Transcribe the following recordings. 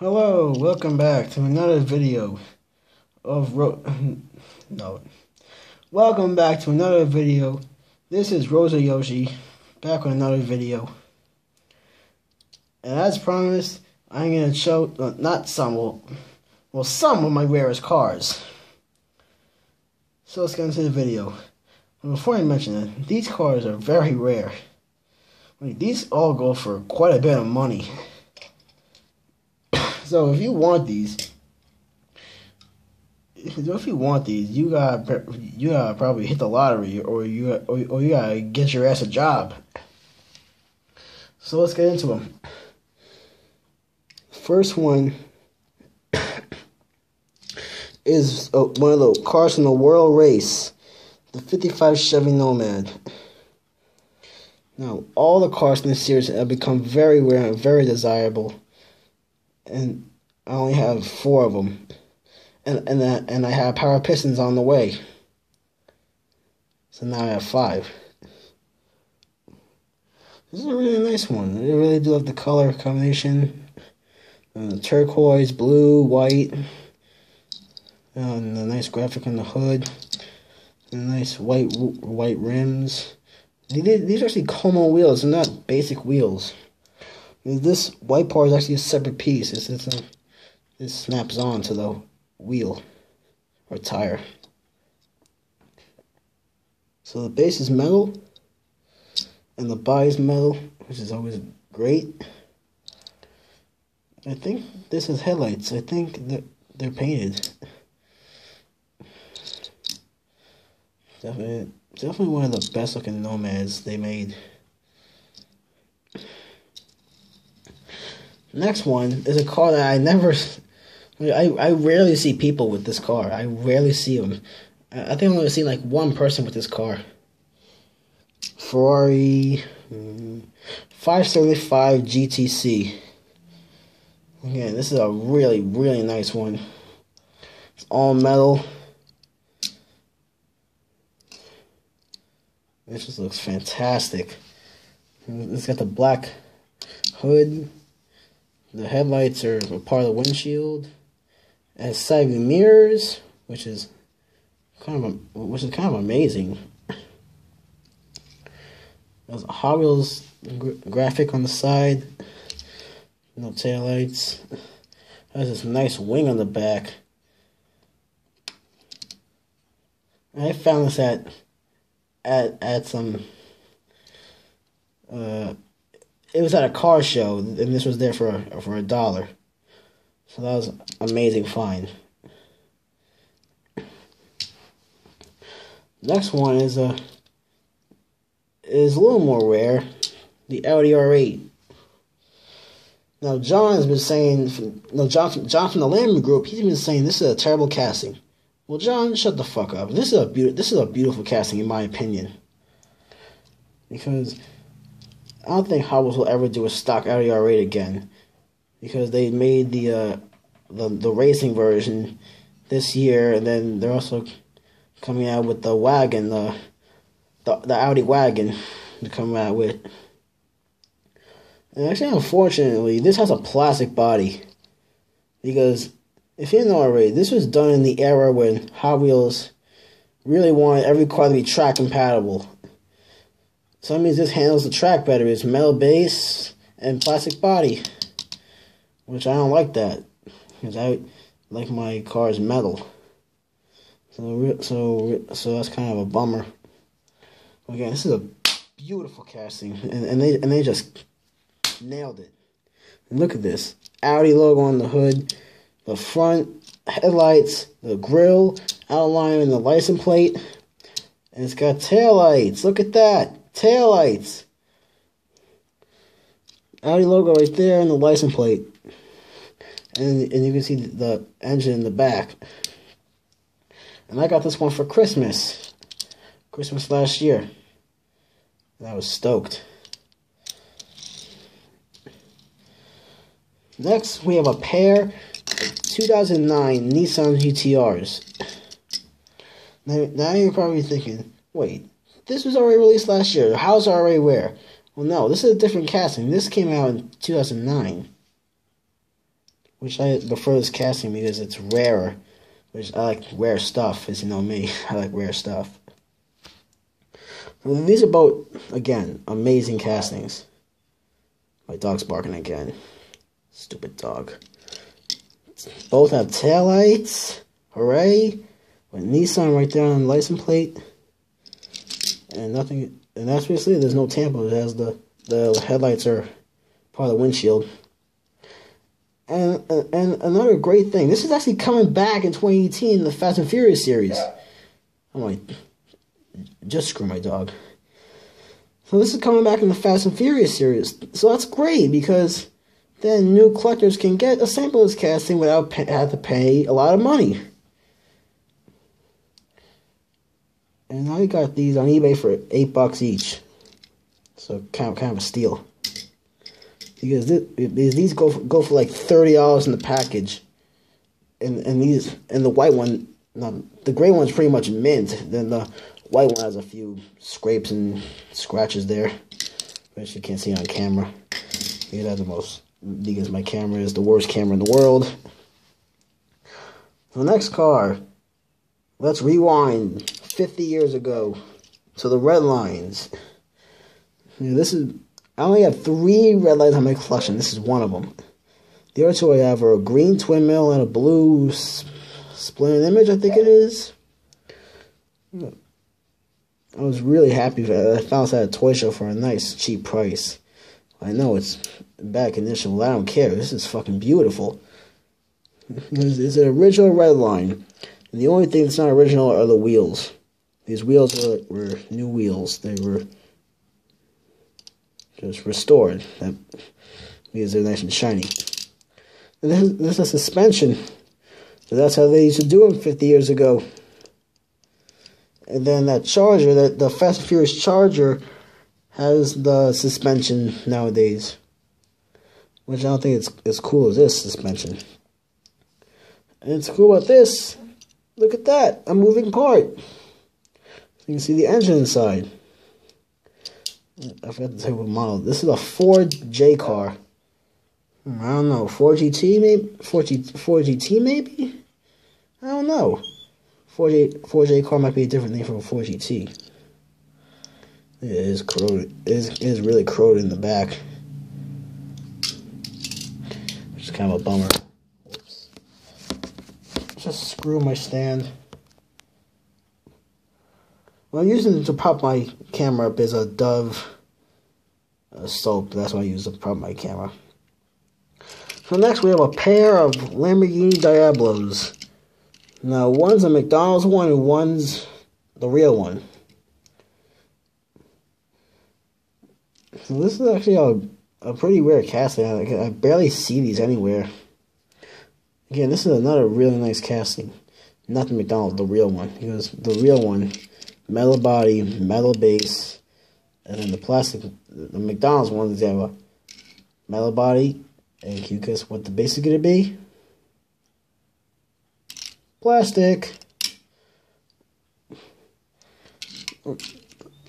Hello, welcome back to another video of no. Welcome back to another video. This is Rosa Yoshi, back with another video. And as promised, I'm gonna show not some, well, some of my rarest cars. So let's get into the video. And before I mention it, these cars are very rare. These all go for quite a bit of money. So if you want these, you gotta probably hit the lottery, or you gotta get your ass a job. So let's get into them. First one is one of the cars from the World Race, the '55 Chevy Nomad. Now, all the cars in this series have become very rare and very desirable. And I only have 4 of them, and I have power pistons on the way. So now I have 5. This is a really nice one. I really do love the color combination, turquoise, blue, white, and the nice graphic on the hood, and nice white rims. These are actually Como wheels, they're not basic wheels. This white part is actually a separate piece. It snaps on to the wheel or tire. So the base is metal, and the body is metal, which is always great. I think this is headlights. I think they're painted. Definitely one of the best looking Nomads they made. Next one is a car that I rarely see people with this car. I rarely see them. I think I've only seen like one person with this car. Ferrari 575 GTC. Again, this is a really, really nice one. It's all metal. This just looks fantastic. It's got the black hood. The headlights are a part of the windshield. It has side view mirrors, which is kind of amazing. There's a Hot Wheels graphic on the side. No taillights. Has this nice wing on the back. I found this at some it was at a car show, and this was there for $1. So that was an amazing find. Next one is a little more rare, the Audi R8. Now John has been saying, John from the Lamb Group, he's been saying this is a terrible casting. Well, John, shut the fuck up. This is a beautiful casting in my opinion, because I don't think Hot Wheels will ever do a stock Audi R8 again, because they made the racing version this year, and then they're also coming out with the wagon, the Audi wagon to come out with. And actually, unfortunately, this has a plastic body, because if you didn't know already, this was done in the era when Hot Wheels really wanted every car to be track compatible. So that means this handles the track better. It's metal base and plastic body, which I don't like that, because I like my cars metal. So that's kind of a bummer. Again, this is a beautiful casting, and they just nailed it. And look at this Audi logo on the hood, the front headlights, the grille outline, and the license plate, and it's got taillights. Look at that. Taillights. Audi logo right there and the license plate. And you can see the engine in the back. And I got this one for Christmas last year. And I was stoked. Next, we have a pair of 2009 Nissan GTRs. Now you're probably thinking, wait, this was already released last year. How's it already rare? Well, no, this is a different casting. This came out in 2009. which I prefer this casting because it's rarer. Which I like rare stuff, as you know me. I like rare stuff. Well, these are both, again, amazing castings. My dog's barking again. Stupid dog. Both have taillights. Hooray. With Nissan right there on the license plate. And nothing, and obviously there's no tamper. It has the headlights are part of the windshield. And another great thing, this is actually coming back in 2018, the Fast and Furious series. I'm like, just screw my dog. So this is coming back in the Fast and Furious series. So that's great, because then new collectors can get a sample of this casting without have to pay a lot of money. And I got these on eBay for $8 each. So kind of a steal. Because these go for like $30 in the package, and the white one, no, the gray one's pretty much mint. Then the white one has a few scrapes and scratches there, which you can't see on camera. Because my camera is the worst camera in the world. The next car, let's rewind 50 years ago to the red lines. I only have 3 red lines on my collection. This is one of them. The other 2 I have are a green twin mill and a blue splendid image, I think it is. I was really happy that I found this at a toy show for a nice, cheap price. I know it's in bad condition, but I don't care. This is fucking beautiful. It's an original red line. And the only thing that's not original are the wheels. These wheels were new wheels. They were just restored, because they're nice and shiny. And this is a suspension, so that's how they used to do them 50 years ago. And then that Charger, the Fast and Furious Charger, has the suspension nowadays, which I don't think it's as cool as this suspension. And it's cool about this. Look at that, a moving part. You can see the engine inside. I forgot to tell you what model. This is a Ford J car. I don't know. 4GT maybe? 4GT maybe? I don't know. 4J car might be a different name from a 4GT. It is corroded. It is really corroded in the back, which is kind of a bummer. Whoops. Just screw my stand. What I'm using to prop my camera up is a Dove soap. That's what I use to prop my camera. So next we have a pair of Lamborghini Diablos. Now one's a McDonald's one and one's the real one. So this is actually a pretty rare casting. I barely see these anywhere. Again, this is another really nice casting. Not the McDonald's, the real one. Because the real one, metal body, metal base, and then the plastic. The McDonald's one, they have a metal body, and can you guess what the base is going to be? Plastic.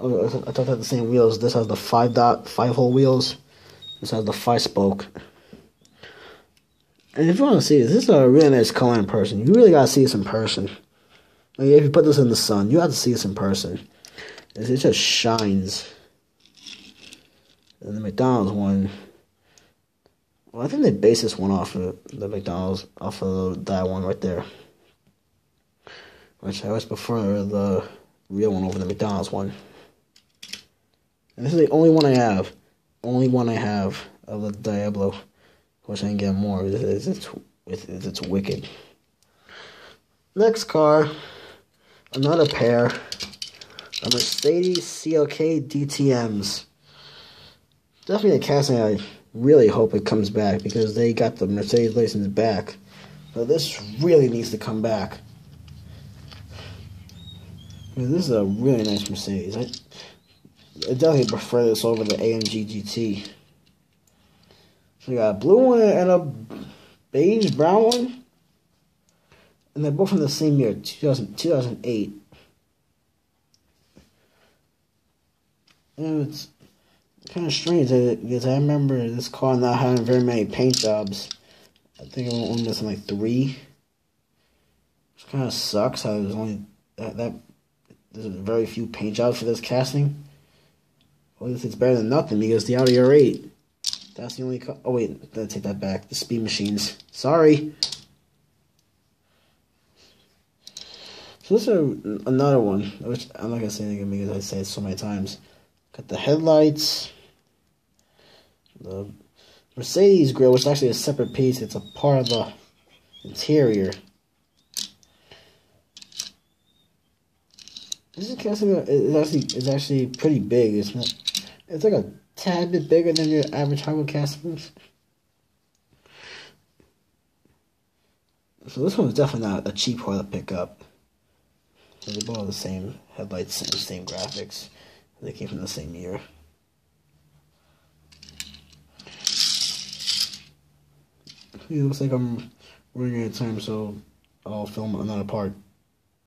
Oh, I thought they had the same wheels. This has the 5-hole wheels. This has the 5-spoke. And if you want to see this is a really nice color in person. You really got to see this in person. Like if you put this in the sun, you have to see this in person. It just shines. And the McDonald's one, well, I think they based this one off of the McDonald's, off of that one right there. Which I always prefer the real one over the McDonald's one. And this is the only one I have. Only one I have of the Diablo. Wish I can get more. It's wicked. Next car, another pair of Mercedes CLK DTMs. Definitely a casting I really hope it comes back, because they got the Mercedes license back. So this really needs to come back. This is a really nice Mercedes. I definitely prefer this over the AMG GT. So we got a blue one and a beige brown one. And they're both from the same year, 2008. And it's kind of strange because I remember this car not having very many paint jobs. I think I'm only missing like 3. Which kind of sucks how there's only there's very few paint jobs for this casting. Well, at least it's better than nothing because the Audi R8, that's the only... Oh wait, I take that back. The Speed Machines. Sorry. So this is another one, which I'm not going to say anything because I say it so many times. Got the headlights. The Mercedes grille, which is actually a separate piece. It's a part of the interior. This casting is actually pretty big. It's like a tad bit bigger than your average hardwood castings. So this one is definitely not a cheap car to pick up. They both have the same headlights and the same graphics. They came from the same year. It looks like I'm running out of time, so I'll film another part.